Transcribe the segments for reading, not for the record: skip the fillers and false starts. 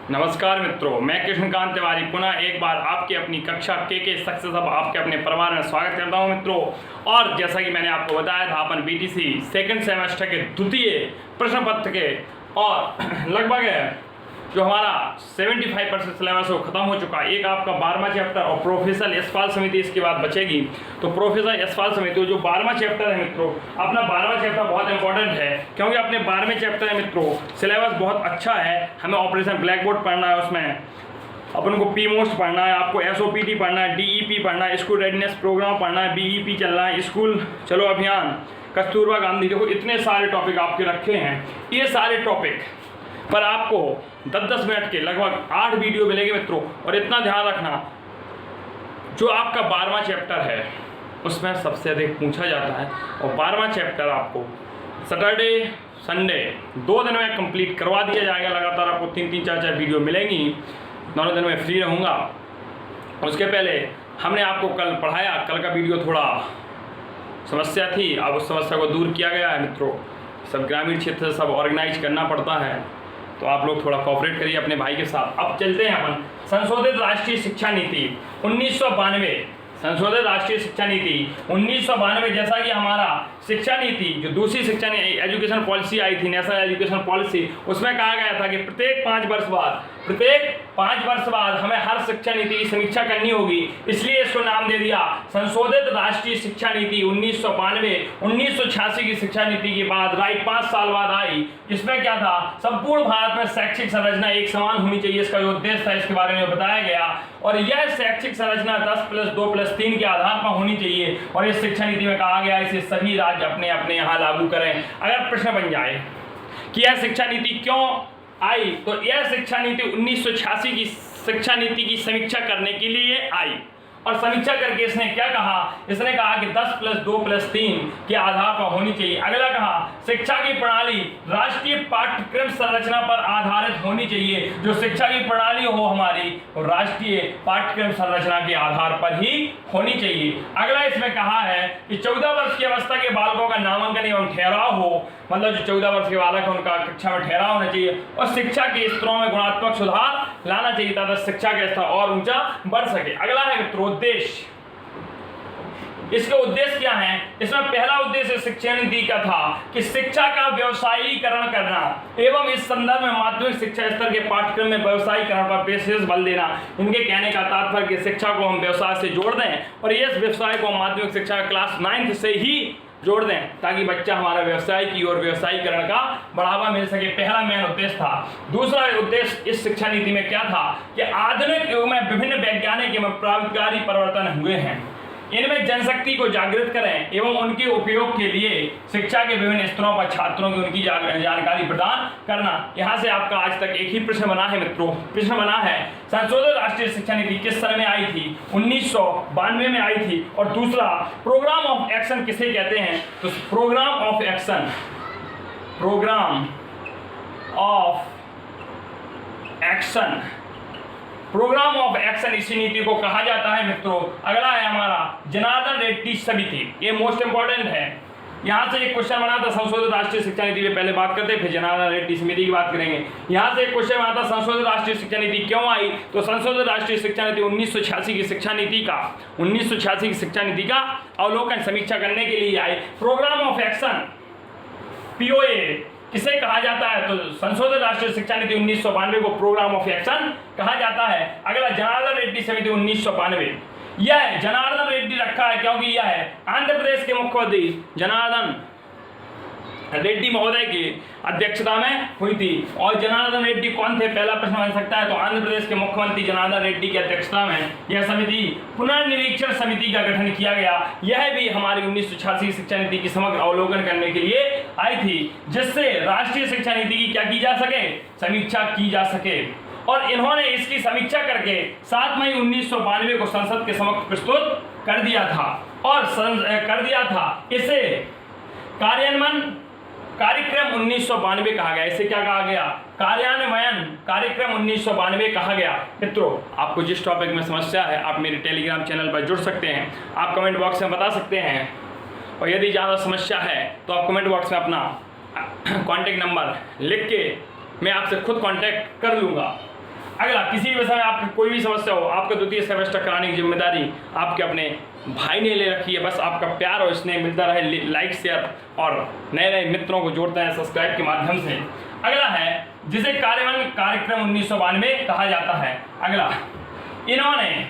नमस्कार मित्रों, मैं कृष्णकांत तिवारी पुनः एक बार आपकी अपनी कक्षा के सक्सेस अब आपके अपने परिवार में स्वागत करता हूं मित्रों। और जैसा कि मैंने आपको बताया था, अपन बीटीसी सेकंड सेमेस्टर के द्वितीय प्रश्न पत्र के और लगभग जो हमारा 75% सिलेबस वो खत्म हो चुका है। एक आपका 12वां चैप्टर और प्रोफेसर यशपाल समिति इसके बाद बचेगी। तो प्रोफेसर यशपाल समिति जो 12वां चैप्टर है मित्रों, अपना 12वां चैप्टर बहुत इंपॉर्टेंट है क्योंकि अपने 12वें चैप्टर है मित्रों सिलेबस बहुत अच्छा है। हमें ऑपरेशन ब्लैक बोर्ड पढ़ना है, उसमें अपन को पी मोस्ट पढ़ना है, आपको SOPT पढ़ना है, DEP पढ़ना है, स्कूल रेडनेस प्रोग्राम पढ़ना है, BEP चलना है, स्कूल चलो अभियान, कस्तूरबा गांधी। देखो इतने सारे टॉपिक आपके रखे हैं। ये सारे टॉपिक पर आपको 10-10 मिनट के लगभग 8 वीडियो मिलेंगे मित्रों। और इतना ध्यान रखना, जो आपका 12वां चैप्टर है उसमें सबसे अधिक पूछा जाता है। और 12वां चैप्टर आपको सैटरडे संडे 2 दिन में कंप्लीट करवा दिया जाएगा। लगातार आपको 3-3 4-4 वीडियो मिलेंगी। दोनों दिन में फ्री रहूँगा। उसके पहले हमने आपको कल पढ़ाया, कल का वीडियो थोड़ा समस्या थी, अब उस समस्या को दूर किया गया है मित्रों। सब ग्रामीण क्षेत्र से सब ऑर्गेनाइज करना पड़ता है, तो आप लोग थोड़ा कोऑपरेट करिए अपने भाई के साथ। अब चलते हैं अपन संशोधित राष्ट्रीय शिक्षा नीति 1992। संशोधित राष्ट्रीय शिक्षा नीति 1992, जैसा कि हमारा शिक्षा नीति जो दूसरी शिक्षा एजुकेशन पॉलिसी आई थी, नेशनल एजुकेशन पॉलिसी, उसमें कहा गया था कि प्रत्येक 5 वर्ष बाद हमें हर शिक्षा नीति की समीक्षा करनी होगी। इसलिए इसको नाम दे दिया संशोधित राष्ट्रीय शिक्षा नीति 1992। 1986 की शिक्षा नीति के बाद राइट 5 साल बाद आई। इसमें क्या था, संपूर्ण भारत में शैक्षिक संरचना एक समान होनी चाहिए, इसका जो उद्देश्य था इसके बारे में बताया गया। और यह शैक्षिक संरचना 10+2+3 के आधार पर होनी चाहिए। और इस शिक्षा नीति में कहा गया इसे सभी राज्य अपने अपने यहाँ लागू करें। अगर प्रश्न बन जाए कि यह शिक्षा नीति क्यों आई, तो यह शिक्षा नीति 1986 की शिक्षा नीति की समीक्षा करने के लिए आई। और समीक्षा करके इसने क्या कहा, इसने कहा कि 10+2+3 के आधार पर होनी चाहिए। अगला कहा शिक्षा की प्रणाली राष्ट्रीय पाठ्यक्रम संरचना पर आधारित होनी चाहिए। जो शिक्षा की प्रणाली हो हमारी राष्ट्रीय पाठ्यक्रम संरचना के आधार पर ही होनी चाहिए। अगला इसमें कहा है कि 14 वर्ष की अवस्था के बालकों का नामांकन एवं ठहराव हो, मतलब जो 14 वर्ष के बालक है उनका कक्षा में ठहराव होना चाहिए। और शिक्षा के स्तरों में गुणात्मक सुधार लाना चाहिए ताकि शिक्षा का स्तर और ऊंचा बढ़ सके। अगला है मित्रों उद्देश्य। इसके उद्देश्य क्या है, इसमें पहला उद्देश्य शिक्षा नीति का था कि शिक्षा का व्यवसायीकरण करना एवं इस संदर्भ में माध्यमिक शिक्षा स्तर के पाठ्यक्रम में व्यवसायीकरण पर विशेष बल देना। इनके कहने का तात्पर्य कि शिक्षा को हम व्यवसाय से जोड़ दें और इस व्यवसाय को माध्यमिक शिक्षा क्लास 9 से ही जोड़ दें ताकि बच्चा हमारा व्यवसाय की ओर व्यवसायीकरण का बढ़ावा मिल सके। पहला मेन उद्देश्य था। दूसरा उद्देश्य इस शिक्षा नीति में क्या था कि आधुनिक युग में विभिन्न वैज्ञानिक एवं प्रवृत्तिकारी परिवर्तन हुए हैं, इनमें जनशक्ति को जागृत करें एवं उनके उपयोग के लिए शिक्षा के विभिन्न स्तरों पर छात्रों की उनकी जानकारी प्रदान करना। यहाँ से आपका आज तक एक ही प्रश्न बना है मित्रों। प्रश्न बना है संशोधित राष्ट्रीय शिक्षा नीति किस सन में आई थी, 1992 में आई थी। और दूसरा प्रोग्राम ऑफ एक्शन किसे कहते हैं, तो program of action program of action इसी नीति को कहा जाता है मित्रों। अगला है हमारा जनार्दन रेड्डी समिति, ये मोस्ट इंपॉर्टेंट है। यहाँ से एक क्वेश्चन बना था संशोधित राष्ट्रीय शिक्षा नीति पे पहले बात करते फिर जनार्दन रेड्डी समिति की बात करेंगे। यहाँ से एक क्वेश्चन बना था संशोधित राष्ट्रीय शिक्षा नीति क्यों आई, तो संशोधित राष्ट्रीय शिक्षा नीति 1986 की शिक्षा नीति का अवलोकन समीक्षा करने के लिए आई। प्रोग्राम ऑफ एक्शन POA किसे कहा जाता है, तो संशोधित राष्ट्रीय शिक्षा नीति 1992 को प्रोग्राम ऑफ एक्शन कहा जाता है। अगला जनार्दन रेड्डी समिति 1992, यह जनार्दन रेड्डी रखा है क्योंकि यह है आंध्र प्रदेश के मुख्यमंत्री जनार्दन रेड्डी महोदय की अध्यक्षता में हुई थी। और जनार्दन रेड्डी कौन थे, पहला प्रश्न बन सकता है, तो आंध्र प्रदेश के मुख्यमंत्री जनार्दन रेड्डी की अध्यक्षता में यह समिति पुनर्निरीक्षण समिति का गठन किया गया। यह भी हमारी 1986 शिक्षा नीति की समग्र अवलोकन करने के लिए आई थी, जिससे राष्ट्रीय शिक्षा नीति की क्या की जा सके, समीक्षा की जा सके। और इन्होंने इसकी समीक्षा करके 7 मई 1992 को संसद के समक्ष प्रस्तुत कर दिया था। और इसे कार्यान्वयन कार्यक्रम 1992 कहा गया। इसे क्या कहा गया, कार्यान्वयन कार्यक्रम 1992 कहा गया। मित्रों आपको जिस टॉपिक में समस्या है आप मेरे टेलीग्राम चैनल पर जुड़ सकते हैं, आप कमेंट बॉक्स में बता सकते हैं। और यदि ज़्यादा समस्या है तो आप कमेंट बॉक्स में अपना कॉन्टैक्ट नंबर लिख के मैं आपसे खुद कांटेक्ट कर लूँगा। अगला, किसी भी विषय में आपकी कोई भी समस्या हो, आपका द्वितीय सेमेस्टर कराने की जिम्मेदारी आपके अपने भाई ने ले रखी है। बस आपका प्यार और स्नेह मिलता रहे, लाइक शेयर और नए नए मित्रों को जोड़ते हैं सब्सक्राइब के माध्यम से। अगला है जिसे कार्यान्वयन कार्यक्रम 1992 कहा जाता है। अगला, इन्होंने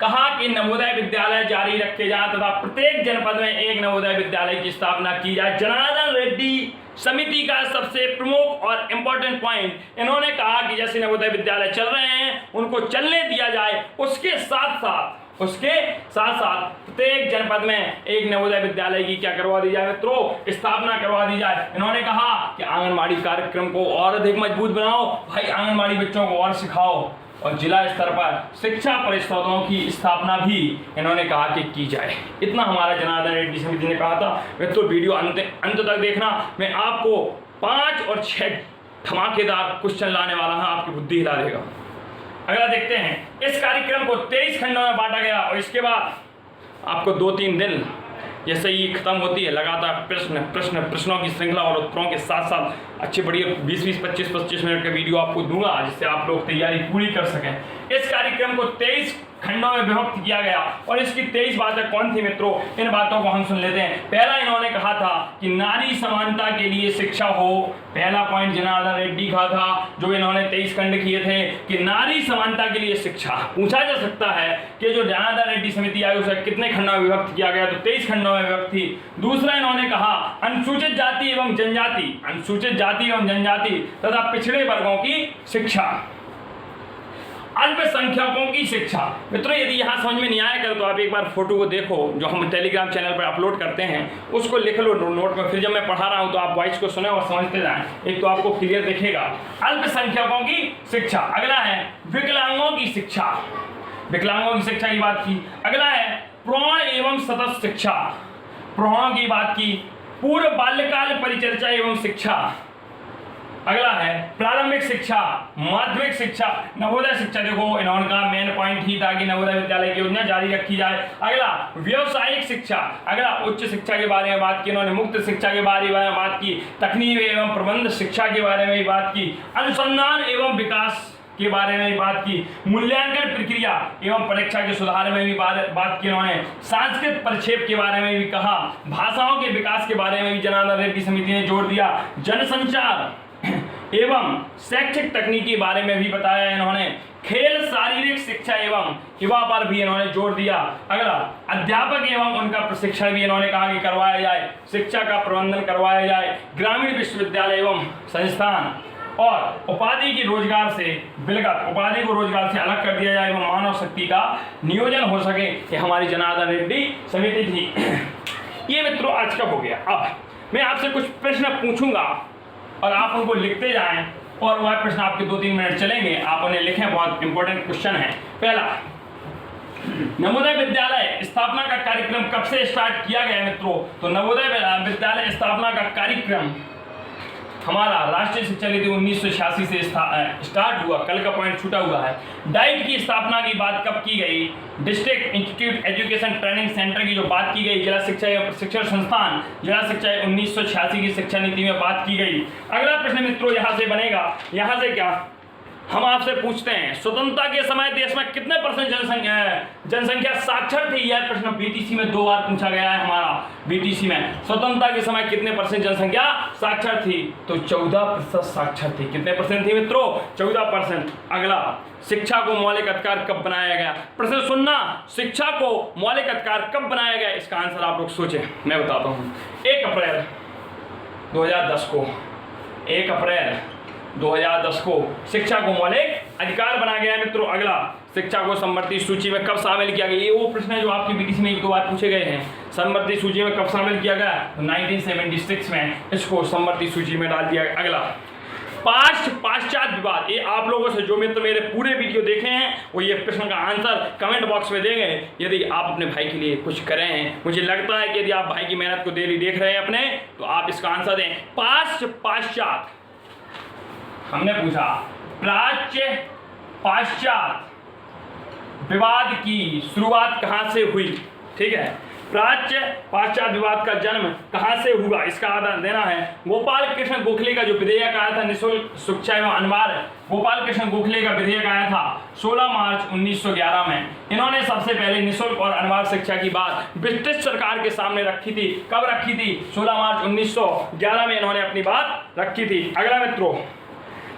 कहा कि नवोदय विद्यालय जारी रखे जाए तथा प्रत्येक जनपद में एक नवोदय विद्यालय की स्थापना की जाए। जनार्दन रेड्डी समिति का सबसे प्रमुख और इम्पोर्टेंट पॉइंट, इन्होंने कहा कि जैसे नवोदय विद्यालय चल रहे हैं उनको चलने दिया जाए, उसके साथ साथ प्रत्येक जनपद में एक नवोदय विद्यालय की क्या करवा दी जाए मित्रों, स्थापना करवा दी जाए। इन्होंने कहा कि आंगनबाड़ी कार्यक्रम को और अधिक मजबूत बनाओ, भाई आंगनबाड़ी बच्चों को और सिखाओ, और जिला स्तर पर शिक्षा परिषदों की स्थापना भी इन्होंने कहा कि की जाए। इतना हमारा जनार्दन रेड्डी समिति ने कहा था मित्रों। वीडियो अंत तक देखना, मैं आपको 5 और 6 धमाकेदार क्वेश्चन लाने वाला हूं, आपकी बुद्धि हिला देगा। अगला देखते हैं, इस कार्यक्रम को 23 खंडों में बांटा गया और इसके बाद आपको 2-3 दिन जैसे ही खत्म होती है लगातार प्रश्नों की श्रृंखला और उत्तरों के साथ साथ अच्छे बढ़िया 20-20, 25-25 मिनट का वीडियो आपको दूंगा जिससे आप लोग तैयारी पूरी कर सकें। इस कार्यक्रम को 23 खंडों में विभक्त किया गया और इसकी 23 बातें कौन थी मित्रों, इन बातों को हम सुन लेते हैं। पहला, इन्होंने कहा था कि नारी समानता के लिए शिक्षा हो। पहला पॉइंट जनार्दन रेड्डी का था जो इन्होंने 23 खंड किए थे कि नारी समानता के लिए शिक्षा। पूछा जा सकता है कि जो जनार्दन रेड्डी समिति आई उसे कितने खंडों में विभक्त किया गया, तो 23 खंडों में विभक्त थी। दूसरा, इन्होंने कहा अनुसूचित जाति एवं जनजाति तथा पिछड़े वर्गों की शिक्षा, अल्पसंख्यकों की शिक्षा। मित्रों, यदि यहाँ समझ में नहीं आया कर तो आप एक बार फोटो को देखो जो हम टेलीग्राम चैनल पर अपलोड करते हैं, उसको लिख लो नोट में, फिर जब मैं पढ़ा रहा हूँ तो आप वॉइस को सुने और समझते जाएं, एक तो आपको क्लियर दिखेगा। अल्पसंख्यकों की शिक्षा। अगला है विकलांगों की शिक्षा, विकलांगों की शिक्षा की बात की। अगला है प्रौढ़ एवं सतत शिक्षा, प्रौढ़ों की बात की। पूर्व बाल्यकाल परिचर्चा एवं शिक्षा। अगला है प्रारंभिक शिक्षा, माध्यमिक शिक्षा, नवोदय शिक्षा। देखो इन्होंने कहा मेन पॉइंट ही था कि नवोदय विद्यालय की योजना जारी रखी जाए। अगला व्यावसायिक शिक्षा। अगला उच्च शिक्षा के बारे में बात की इन्होंने, मुक्त शिक्षा के बारे में बात की, तकनीक एवं प्रबंध शिक्षा के बारे में भी बात की, अनुसंधान एवं विकास के बारे में भी बात की, मूल्यांकन प्रक्रिया एवं परीक्षा के सुधार में भी बात की इन्होंने, सांस्कृतिक परिक्षेप के बारे में भी कहा, भाषाओं के विकास के बारे में भी जनार्दन रेड्डी समिति ने जोर दिया, जनसंचार एवं शैक्षिक तकनीक के बारे में भी बताया इन्होंने, खेल शारीरिक शिक्षा एवं युवा पर भी इन्होंने जोर दिया। अगला अध्यापक एवं उनका प्रशिक्षण भी इन्होंने कहा कि करवाया जाए, शिक्षा का प्रबंधन करवाया जाए, ग्रामीण विश्वविद्यालय एवं संस्थान और उपाधि की रोजगार से विलगत, उपाधि को रोजगार से अलग कर दिया जाए एवं मानव शक्ति का नियोजन हो सके। ये हमारी जनार्दन रेड्डी समिति थी। ये मित्रों आज का हो गया। अब मैं आपसे कुछ प्रश्न पूछूंगा और आप उनको लिखते जाएं और वह प्रश्न आपके 2-3 मिनट चलेंगे, आप उन्हें लिखें, बहुत इंपॉर्टेंट क्वेश्चन है। पहला, नवोदय विद्यालय स्थापना का कार्यक्रम कब से स्टार्ट किया गया मित्रों, तो नवोदय विद्यालय स्थापना का कार्यक्रम हमारा राष्ट्रीय शिक्षा नीति 1986 से स्टार्ट हुआ। कल का पॉइंट छूटा हुआ है। डाइट की स्थापना की बात कब की गई, district institute education training centre की जो बात की गई, जिला शिक्षा एवं प्रशिक्षण संस्थान जिला शिक्षा 1986 की शिक्षा नीति में बात की गई। अगला प्रश्न मित्रों यहाँ से बनेगा, यहाँ से क्या हम आपसे पूछते हैं, स्वतंत्रता के समय देश में कितने % जनसंख्या साक्षर थी। यह प्रश्न बीटीसी में 2 बार पूछा गया है हमारा। बीटीसी में स्वतंत्रता के समय कितने % जनसंख्या साक्षर थी, तो 14% साक्षर थी। कितने % थी मित्रों, 14%। अगला, शिक्षा को मौलिक अधिकार कब बनाया गया। प्रश्न सुनना, शिक्षा को मौलिक अधिकार कब बनाया गया, इसका आंसर आप लोग सोचें, मैं बताता हूँ। 1 अप्रैल 2010 को, 1 अप्रैल 2010 को शिक्षा को मौलिक अधिकार बनाया गया है मित्रों। अगला, शिक्षा को समवर्ती सूची में कब शामिल किया गया। ये वो प्रश्न है जो आपकी बीटीसी में 1-2 बार पूछे गए हैं। समवर्ती सूची में कब शामिल किया गया, तो 1976 में इसको समवर्ती सूची में डाल दिया गया। अगला, पाश्चात्य विवाद। ये आप लोगों से जो मित्र मेरे पूरे वीडियो देखे हैं वो ये प्रश्न का आंसर कमेंट बॉक्स में देंगे। यदि आप अपने भाई के लिए कुछ करें हैं, मुझे लगता है कि यदि आप भाई की मेहनत को डेली देख रहे हैं अपने, तो आप इसका आंसर दें। पाश्चात्य हमने पूछा, प्राच्य पाश्चात्य विवाद की शुरुआत कहाँ से हुई, ठीक है। प्राच्य पाश्चात्य विवाद का जन्म कहाँ से हुआ, इसका आधार देना है। गोपाल कृष्ण गोखले का जो विधेयक आया था निःशुल्क शिक्षा एवं अनिवार्य, गोपाल कृष्ण गोखले का विधेयक आया था 16 मार्च 1911 में। इन्होंने सबसे पहले निःशुल्क और अनिवार्य शिक्षा की बात ब्रिटिश सरकार के सामने रखी थी। कब रखी थी? 16 मार्च 1911 में इन्होंने अपनी बात रखी थी। अगला मित्रों,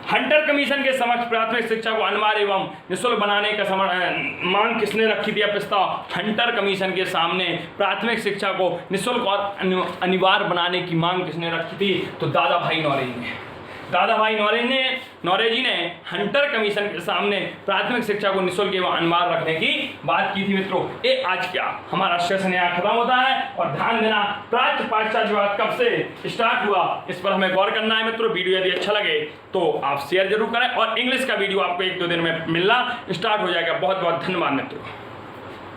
हंटर कमीशन के समक्ष प्राथमिक शिक्षा को अनिवार्य एवं निःशुल्क बनाने का मांग किसने रखी थी? प्रस्ताव हंटर कमीशन के सामने प्राथमिक शिक्षा को निःशुल्क और अनिवार्य बनाने की मांग किसने रखी थी? तो दादा भाई नौरोजी ने हंटर कमीशन के सामने प्राथमिक शिक्षा को निःशुल्क एवं अनिवार्य रखने की बात की थी। मित्रों, ये आज क्या हमारा सेशन यहाँ खत्म होता है। और ध्यान देना, प्राच्य पाश्चात्य विवाद कब से स्टार्ट हुआ, इस पर हमें गौर करना है। मित्रों, वीडियो यदि अच्छा लगे तो आप शेयर जरूर करें और इंग्लिश का वीडियो आपको 1-2 दिन में मिलना स्टार्ट हो जाएगा। बहुत बहुत धन्यवाद मित्रों।